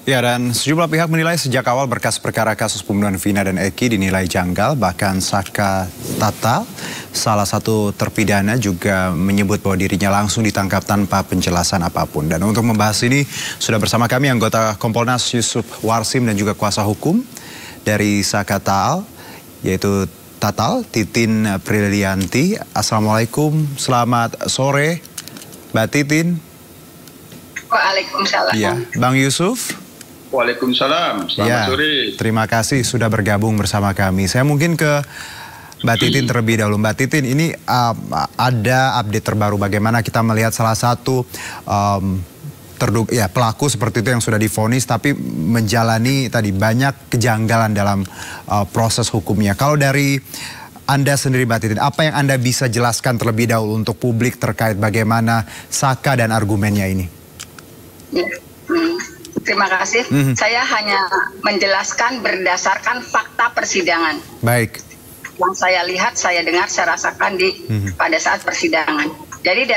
Ya, dan sejumlah pihak menilai sejak awal berkas perkara kasus pembunuhan Vina dan Eki dinilai janggal. Bahkan Saka Tata, salah satu terpidana, juga menyebut bahwa dirinya langsung ditangkap tanpa penjelasan apapun. Dan untuk membahas ini sudah bersama kami anggota Kompolnas Yusuf Warsim dan juga kuasa hukum dari Saka Taal, yaitu Tatal, Titin Prilianti. Assalamualaikum, selamat sore Mbak Titin. Waalaikumsalam. Ya, Bang Yusuf. Waalaikumsalam, selamat sore. Terima kasih sudah bergabung bersama kami. Saya mungkin ke Mbak Titin terlebih dahulu. Mbak Titin, ini ada update terbaru bagaimana kita melihat salah satu pelaku seperti itu yang sudah divonis tapi menjalani tadi banyak kejanggalan dalam proses hukumnya. Kalau dari Anda sendiri Mbak Titin, apa yang Anda bisa jelaskan terlebih dahulu untuk publik terkait bagaimana Saka dan argumennya ini? Terima kasih. Saya hanya menjelaskan berdasarkan fakta persidangan. Baik. Yang saya lihat, saya dengar, saya rasakan pada saat persidangan. Jadi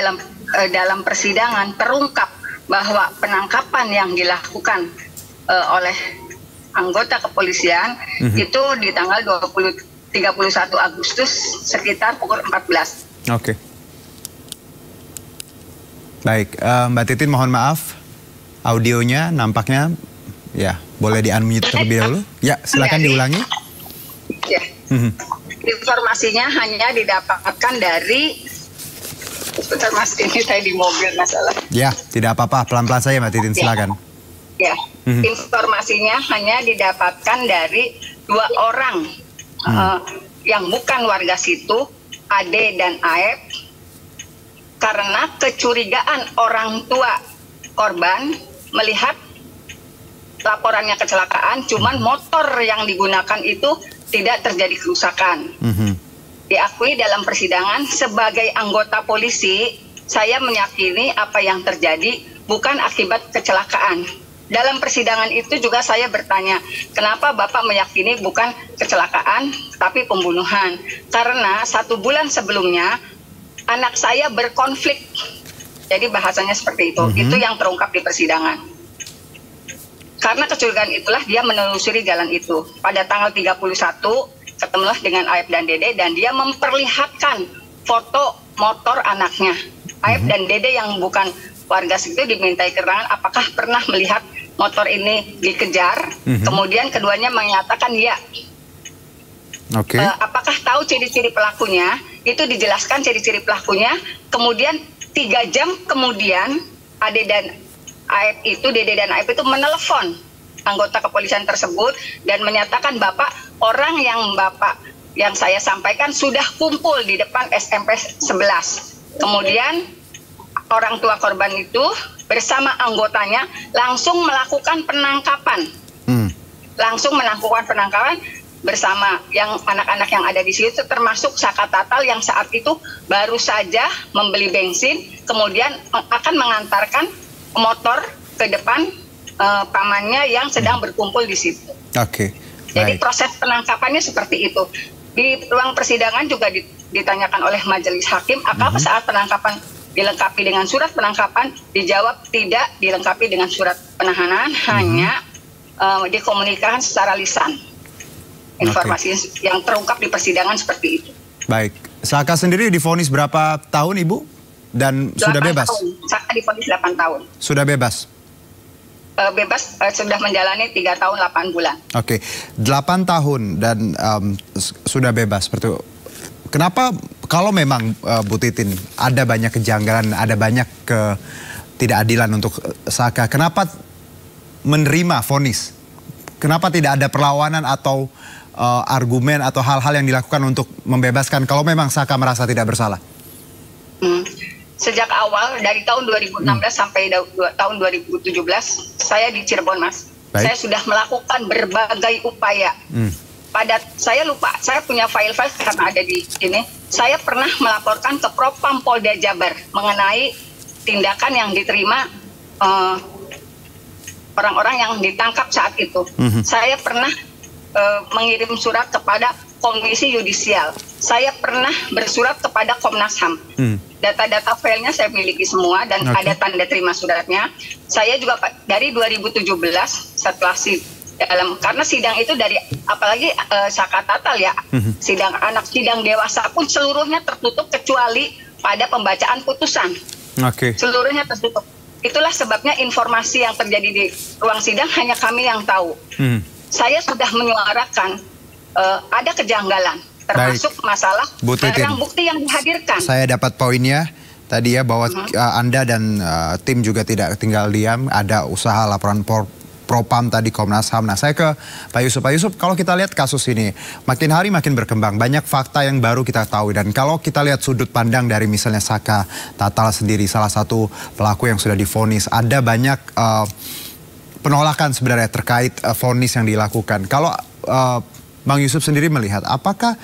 dalam persidangan terungkap bahwa penangkapan yang dilakukan oleh anggota kepolisian itu di tanggal 31 Agustus sekitar pukul 14. Oke. Baik, Mbak Titin mohon maaf. Audionya nampaknya ya boleh di-unmute terlebih dahulu. Ya, silakan diulangi. Ya. Informasinya hanya didapatkan dari sebentar Mas, ini saya di mobil masalah. Ya, tidak apa-apa, pelan-pelan saja Mbak Titin, silakan. Ya. Informasinya hanya didapatkan dari dua orang yang bukan warga situ, Ade dan Aep, karena kecurigaan orang tua korban melihat laporannya kecelakaan, cuman motor yang digunakan itu tidak terjadi kerusakan. Diakui dalam persidangan sebagai anggota polisi, saya meyakini apa yang terjadi bukan akibat kecelakaan. Dalam persidangan itu juga saya bertanya, kenapa Bapak meyakini bukan kecelakaan tapi pembunuhan? Karena 1 bulan sebelumnya anak saya berkonflik. Jadi bahasanya seperti itu. Itu yang terungkap di persidangan. Karena kecurigaan itulah dia menelusuri jalan itu. Pada tanggal 31 ketemulah dengan Aep dan Dede dan dia memperlihatkan foto motor anaknya. Aep dan Dede yang bukan warga situ dimintai keterangan apakah pernah melihat motor ini dikejar. Kemudian keduanya menyatakan ya. Apakah tahu ciri-ciri pelakunya? Itu dijelaskan ciri-ciri pelakunya. Kemudian 3 jam kemudian Ade dan Aep itu, Dede dan Aep itu menelepon anggota kepolisian tersebut dan menyatakan Bapak, orang yang saya sampaikan sudah kumpul di depan SMP 11. Kemudian orang tua korban itu bersama anggotanya langsung melakukan penangkapan. Langsung melakukan penangkapan bersama yang anak-anak yang ada di situ, termasuk Saka Tatal yang saat itu baru saja membeli bensin, kemudian akan mengantarkan motor ke depan pamannya yang sedang berkumpul di situ. Jadi proses penangkapannya seperti itu. Di ruang persidangan juga ditanyakan oleh majelis hakim, apakah saat penangkapan dilengkapi dengan surat penangkapan? Dijawab tidak dilengkapi dengan surat penahanan, hanya dikomunikasikan secara lisan. Informasi yang terungkap di persidangan seperti itu. Baik, Saka sendiri divonis berapa tahun Ibu? Dan sudah bebas? Saka divonis 8 tahun. Sudah bebas? Bebas, sudah menjalani 3 tahun 8 bulan. 8 tahun dan sudah bebas. Seperti itu. Kenapa kalau memang Bu Titin ada banyak kejanggalan, ada banyak ketidakadilan untuk Saka, kenapa menerima vonis? Kenapa tidak ada perlawanan atau argumen atau hal-hal yang dilakukan untuk membebaskan kalau memang Saka merasa tidak bersalah? Sejak awal dari tahun 2016 sampai tahun 2017 saya di Cirebon, Mas. Saya sudah melakukan berbagai upaya. Saya lupa, saya punya file-file karena ada di sini. Saya pernah melaporkan ke Propam Polda Jabar mengenai tindakan yang diterima orang-orang yang ditangkap saat itu. Saya pernah mengirim surat kepada Komisi Yudisial. Saya pernah bersurat kepada Komnas HAM. data-data filenya saya miliki semua dan ada tanda terima suratnya. Saya juga dari 2017 setelah karena sidang itu dari apalagi Saka Tatal ya, sidang anak, sidang dewasa pun seluruhnya tertutup kecuali pada pembacaan putusan. Seluruhnya tertutup. Itulah sebabnya informasi yang terjadi di ruang sidang hanya kami yang tahu. Saya sudah menyuarakan ada kejanggalan, termasuk masalah barang bukti yang dihadirkan. Saya dapat poinnya tadi ya, bahwa Anda dan tim juga tidak tinggal diam, ada usaha laporan Propam tadi, Komnas HAM. Nah, saya ke Pak Yusuf. Pak Yusuf, kalau kita lihat kasus ini makin hari makin berkembang, banyak fakta yang baru kita tahu. Dan kalau kita lihat sudut pandang dari misalnya Saka Tatal sendiri, salah satu pelaku yang sudah divonis, ada banyak penolakan sebenarnya terkait vonis yang dilakukan. Kalau Bang Yusuf sendiri melihat, apakah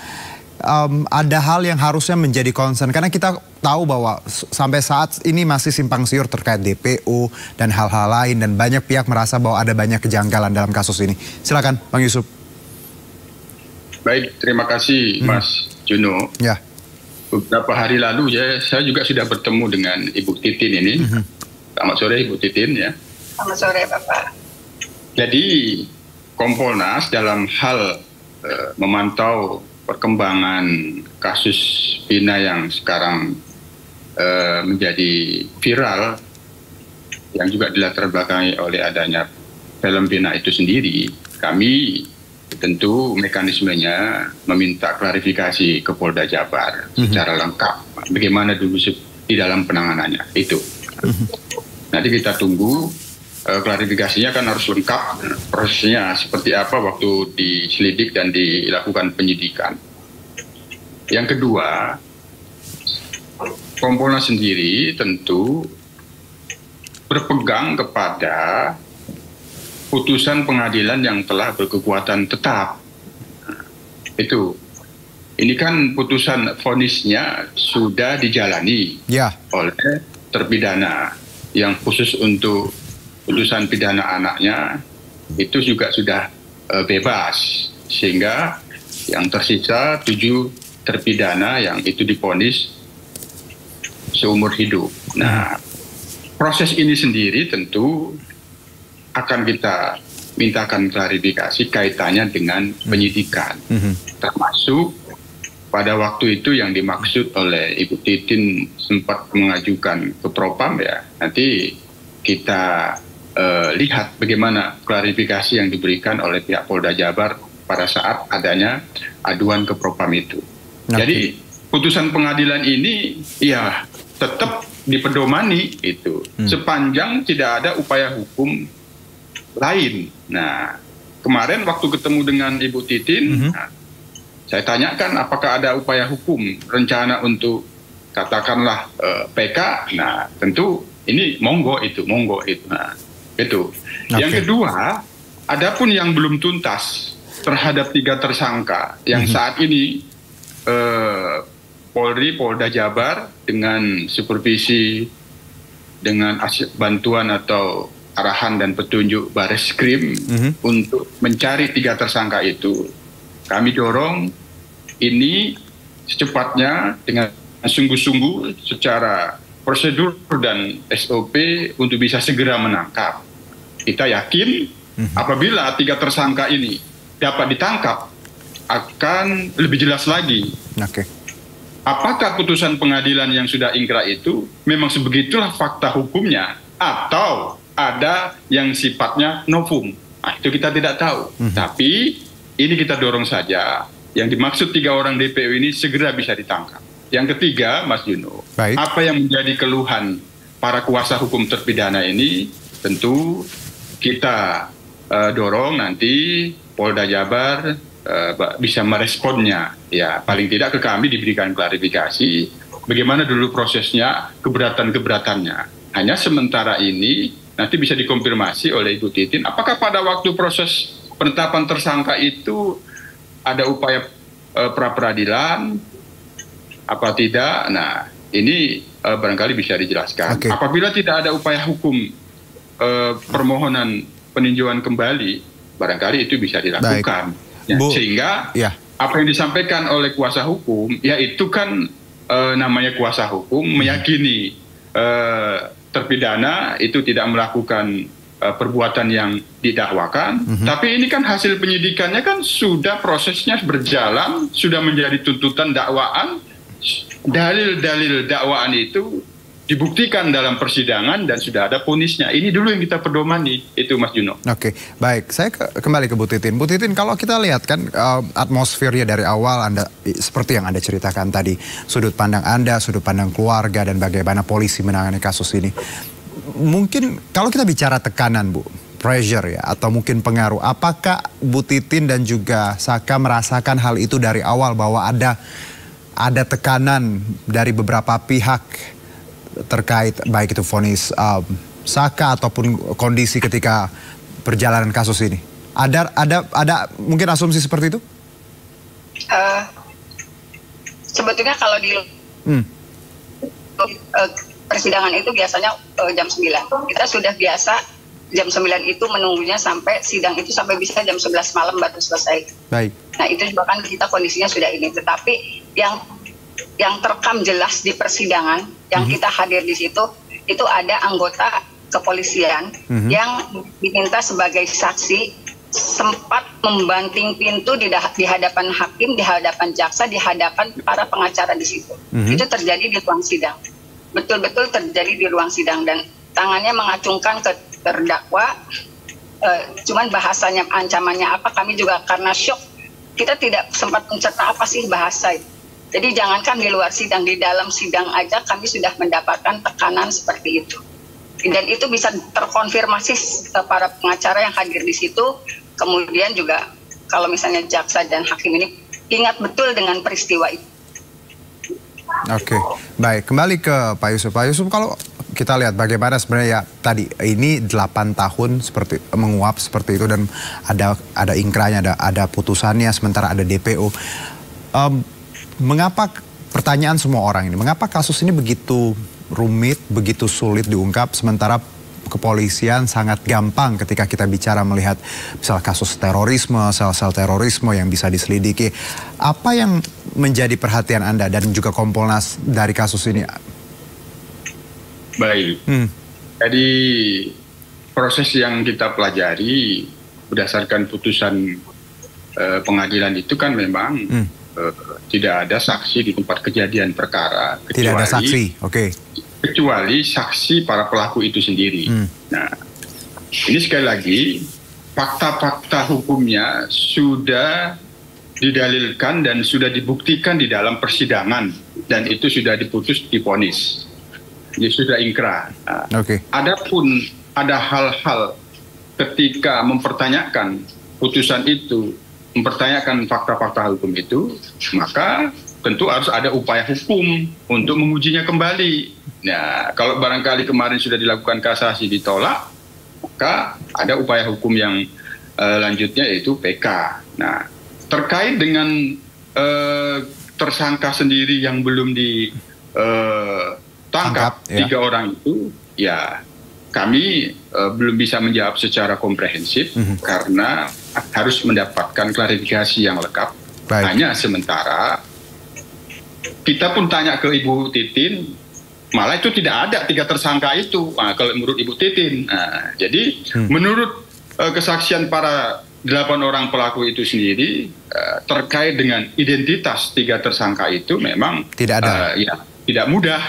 ada hal yang harusnya menjadi concern? Karena kita tahu bahwa sampai saat ini masih simpang siur terkait DPO dan hal-hal lain, dan banyak pihak merasa bahwa ada banyak kejanggalan dalam kasus ini. Silakan Bang Yusuf. Baik, terima kasih Mas Juno. Ya. Beberapa hari lalu ya, saya juga sudah bertemu dengan Ibu Titin ini. Selamat sore Ibu Titin ya. Selamat sore Bapak. Jadi Kompolnas dalam hal memantau perkembangan kasus Vina yang sekarang menjadi viral, yang juga dilatar belakangi oleh adanya film Vina itu sendiri, kami tentu mekanismenya meminta klarifikasi ke Polda Jabar secara lengkap bagaimana dulu di dalam penanganannya itu. Nanti kita tunggu klarifikasinya, kan harus lengkap prosesnya seperti apa waktu diselidik dan dilakukan penyidikan. Yang kedua, Kompolnas sendiri tentu berpegang kepada putusan pengadilan yang telah berkekuatan tetap. Itu. Ini kan putusan vonisnya sudah dijalani oleh terpidana, yang khusus untuk putusan pidana anaknya itu juga sudah bebas, sehingga yang tersisa 7 terpidana yang itu divonis seumur hidup. Nah, proses ini sendiri tentu akan kita mintakan klarifikasi kaitannya dengan penyidikan, termasuk pada waktu itu yang dimaksud oleh Ibu Titin sempat mengajukan ke Propam ya. Nanti kita lihat bagaimana klarifikasi yang diberikan oleh pihak Polda Jabar pada saat adanya aduan ke Propam itu. Jadi putusan pengadilan ini ya tetap dipedomani itu, sepanjang tidak ada upaya hukum lain. Nah, kemarin waktu ketemu dengan Ibu Titin, saya tanyakan apakah ada upaya hukum, rencana untuk katakanlah PK. Nah, tentu ini monggo itu. Nah, itu. Yang kedua, adapun yang belum tuntas terhadap 3 tersangka yang saat ini Polri, Polda Jabar dengan supervisi, dengan bantuan atau arahan dan petunjuk Bareskrim untuk mencari 3 tersangka itu, kami dorong ini secepatnya dengan sungguh-sungguh secara prosedur dan SOP untuk bisa segera menangkap. Kita yakin apabila 3 tersangka ini dapat ditangkap, akan lebih jelas lagi. Apakah putusan pengadilan yang sudah ingkrah itu memang sebegitulah fakta hukumnya, atau ada yang sifatnya novum? Nah, itu kita tidak tahu. Tapi ini kita dorong saja yang dimaksud 3 orang DPO ini segera bisa ditangkap. Yang ketiga, Mas Juno, apa yang menjadi keluhan para kuasa hukum terpidana ini, tentu kita dorong nanti Polda Jabar bisa meresponnya. Ya, paling tidak ke kami diberikan klarifikasi bagaimana dulu prosesnya, keberatan-keberatannya. Hanya sementara ini nanti bisa dikonfirmasi oleh Ibu Titin apakah pada waktu proses penetapan tersangka itu ada upaya pra-peradilan apa tidak. Nah, ini barangkali bisa dijelaskan. Apabila tidak ada upaya hukum permohonan peninjauan kembali, barangkali itu bisa dilakukan. Ya, sehingga apa yang disampaikan oleh kuasa hukum, ya itu kan namanya kuasa hukum meyakini terpidana itu tidak melakukan perbuatan yang didakwakan, tapi ini kan hasil penyidikannya kan sudah prosesnya berjalan, sudah menjadi tuntutan dakwaan, dalil-dalil dakwaan itu dibuktikan dalam persidangan dan sudah ada vonisnya. Ini dulu yang kita pedomani, itu Mas Juno. Oke, baik. Saya kembali ke Bu Titin. Bu Titin, kalau kita lihat kan atmosfernya dari awal Anda seperti yang Anda ceritakan tadi, sudut pandang Anda, sudut pandang keluarga dan bagaimana polisi menangani kasus ini. Mungkin kalau kita bicara tekanan, Bu, pressure ya, atau mungkin pengaruh, apakah Bu Titin dan juga Saka merasakan hal itu dari awal bahwa ada tekanan dari beberapa pihak terkait baik itu vonis Saka ataupun kondisi ketika perjalanan kasus ini? Ada mungkin asumsi seperti itu? Sebetulnya kalau di persidangan itu biasanya jam 9. Kita sudah biasa jam 9 itu menunggunya sampai sidang itu sampai bisa jam 11 malam baru selesai. Baik. Nah itu juga kan kita kondisinya sudah ini. Tetapi yang terekam jelas di persidangan, yang kita hadir di situ, itu ada anggota kepolisian yang diminta sebagai saksi sempat membanting pintu di hadapan hakim, di hadapan jaksa, di hadapan para pengacara di situ. Itu terjadi di ruang sidang. Betul-betul terjadi di ruang sidang dan tangannya mengacungkan ke terdakwa. Cuman bahasanya, ancamannya apa, kami juga karena syok, kita tidak sempat mencerna apa sih bahasa itu. Jadi jangankan di luar sidang, di dalam sidang aja kami sudah mendapatkan tekanan seperti itu. Dan itu bisa terkonfirmasi para pengacara yang hadir di situ. Kemudian juga kalau misalnya jaksa dan hakim ini ingat betul dengan peristiwa itu. Oke, baik. Kembali ke Pak Yusuf. Pak Yusuf, kalau kita lihat bagaimana sebenarnya ya tadi ini 8 tahun seperti menguap seperti itu dan ada inkranya, ada putusannya, sementara ada DPO. Mengapa, pertanyaan semua orang ini, mengapa kasus ini begitu rumit, begitu sulit diungkap, sementara kepolisian sangat gampang ketika kita bicara melihat misalnya kasus terorisme, sel-sel terorisme yang bisa diselidiki. Apa yang menjadi perhatian Anda dan juga Kompolnas dari kasus ini? Baik, jadi proses yang kita pelajari berdasarkan putusan pengadilan itu kan memang tidak ada saksi di tempat kejadian perkara. Tidak ada saksi, oke. Kecuali saksi para pelaku itu sendiri. Nah, ini sekali lagi fakta-fakta hukumnya sudah didalilkan dan sudah dibuktikan di dalam persidangan dan itu sudah diputus divonis. Ini sudah ingkrah. Nah, adapun ada hal-hal ketika mempertanyakan putusan itu, mempertanyakan fakta-fakta hukum itu, maka tentu harus ada upaya hukum untuk mengujinya kembali. Nah, kalau barangkali kemarin sudah dilakukan kasasi ditolak, maka ada upaya hukum yang lanjutnya yaitu PK. Nah, terkait dengan tersangka sendiri yang belum ditangkap, 3 orang itu, ya kami belum bisa menjawab secara komprehensif karena harus mendapatkan klarifikasi yang lengkap. Hanya sementara kita pun tanya ke Ibu Titin, malah itu tidak ada 3 tersangka itu. Nah, kalau menurut Ibu Titin, jadi menurut kesaksian para 8 orang pelaku itu sendiri terkait dengan identitas 3 tersangka itu memang tidak ada. Tidak mudah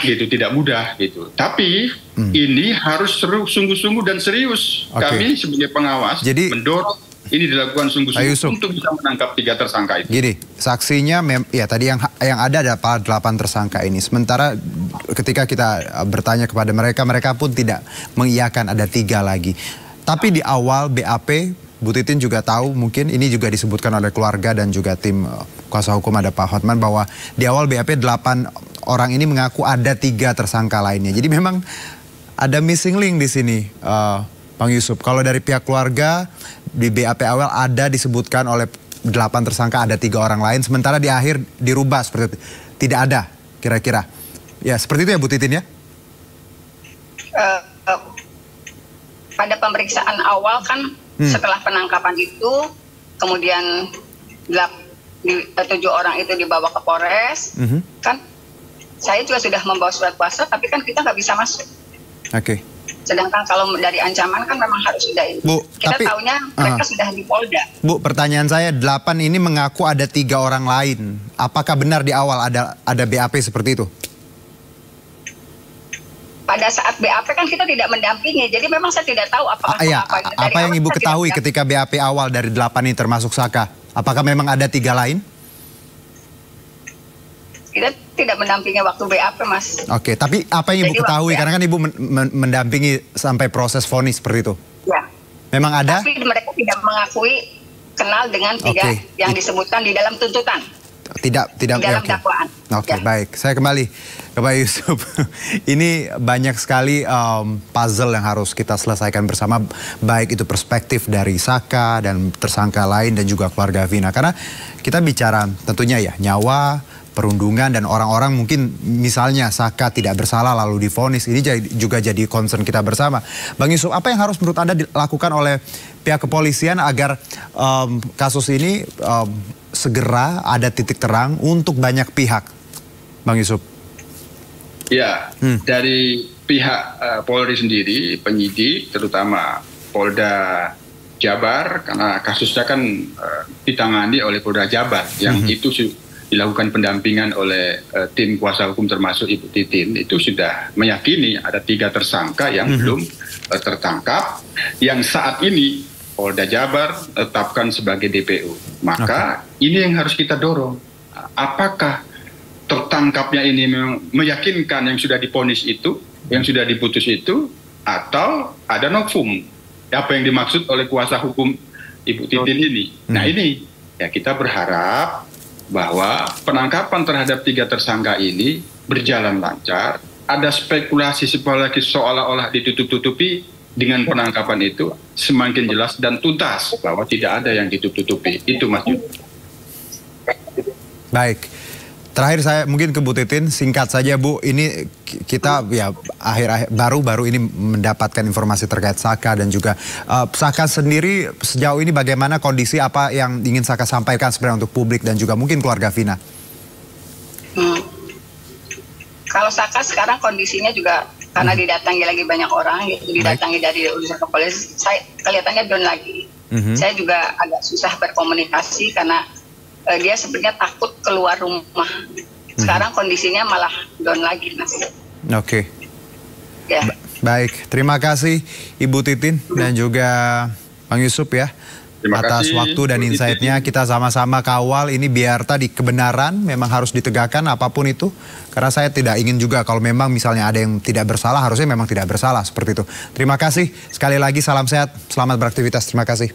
gitu. Tapi ini harus sungguh-sungguh dan serius. Kami sebagai pengawas mendorong ini dilakukan sungguh-sungguh untuk bisa menangkap 3 tersangka itu. Gini, saksinya ya tadi yang ada 8 tersangka ini. Sementara ketika kita bertanya kepada mereka, mereka pun tidak mengiyakan ada 3 lagi. Tapi di awal BAP, Bu Titin juga tahu, mungkin ini juga disebutkan oleh keluarga dan juga tim kuasa hukum ada Pak Hotman, bahwa di awal BAP 8 orang ini mengaku ada 3 tersangka lainnya. Jadi memang ada missing link di sini, Bang Yusuf. Kalau dari pihak keluarga, di BAP awal ada disebutkan oleh 8 tersangka ada 3 orang lain, sementara di akhir dirubah seperti itu. Tidak ada, kira-kira. Ya, seperti itu ya Bu Titin ya? Pada pemeriksaan awal kan setelah penangkapan itu, kemudian 7 orang itu dibawa ke Polres, kan saya juga sudah membawa surat kuasa, tapi kan kita nggak bisa masuk. Oke. Sedangkan kalau dari ancaman kan memang harus sudah ini. Bu, kita taunya mereka sudah di Polda. Bu, pertanyaan saya, 8 ini mengaku ada 3 orang lain. Apakah benar di awal ada BAP seperti itu? Pada saat BAP kan kita tidak mendampingi, jadi memang saya tidak tahu apakah apa yang Ibu ketahui ketika BAP awal dari 8 ini termasuk Saka? Apakah memang ada 3 lain? Kita tidak mendampingi waktu BAP, Mas. Oke, tapi apa yang Ibu ketahui? Karena kan Ibu mendampingi sampai proses vonis seperti itu. Ya. Memang ada? Tapi mereka tidak mengakui kenal dengan 3 yang disebutkan di dalam tuntutan. Tidak di dalam dakwaan. Oke, baik. Saya kembali ke Pak Yusuf. Ini banyak sekali puzzle yang harus kita selesaikan bersama, baik itu perspektif dari Saka dan tersangka lain dan juga keluarga Vina. Karena kita bicara tentunya ya nyawa, perundungan, dan orang-orang mungkin misalnya Saka tidak bersalah lalu divonis. Ini juga jadi concern kita bersama. Bang Yusuf, apa yang harus menurut Anda dilakukan oleh pihak kepolisian agar kasus ini segera ada titik terang untuk banyak pihak, Bang Yusuf? Ya, dari pihak Polri sendiri, penyidik, terutama Polda Jabar, karena kasusnya kan ditangani oleh Polda Jabar, yang itu dilakukan pendampingan oleh tim kuasa hukum termasuk Ibu Titin, itu sudah meyakini ada 3 tersangka yang belum tertangkap, yang saat ini Polda Jabar tetapkan sebagai DPO. Maka ini yang harus kita dorong. Apakah tertangkapnya ini memang meyakinkan yang sudah divonis itu, yang sudah diputus itu, atau ada novum? Apa yang dimaksud oleh kuasa hukum Ibu Titin ini? Nah ini, ya kita berharap bahwa penangkapan terhadap 3 tersangka ini berjalan lancar. Ada spekulasi seolah-olah ditutup-tutupi. Dengan penangkapan itu semakin jelas dan tuntas bahwa tidak ada yang ditutup-tutupi. Itu Mas Yud. Baik. Terakhir saya mungkin ke Bu Titin, singkat saja Bu, ini kita ya baru ini mendapatkan informasi terkait Saka dan juga Saka sendiri sejauh ini bagaimana kondisi, apa yang ingin Saka sampaikan sebenarnya untuk publik dan juga mungkin keluarga Vina? Kalau Saka sekarang kondisinya juga karena didatangi lagi banyak orang, didatangi dari urusan kepolisian, saya kelihatannya down lagi. Saya juga agak susah berkomunikasi karena dia sebenarnya takut keluar rumah. Sekarang kondisinya malah down lagi, Mas. Oke. Ya. Baik, terima kasih Ibu Titin dan juga Bang Yusuf ya. Atas waktu dan insight-nya. Kita sama-sama kawal ini biar tadi kebenaran memang harus ditegakkan apapun itu. Karena saya tidak ingin juga kalau memang misalnya ada yang tidak bersalah, harusnya memang tidak bersalah seperti itu. Terima kasih sekali lagi, salam sehat, selamat beraktivitas, terima kasih.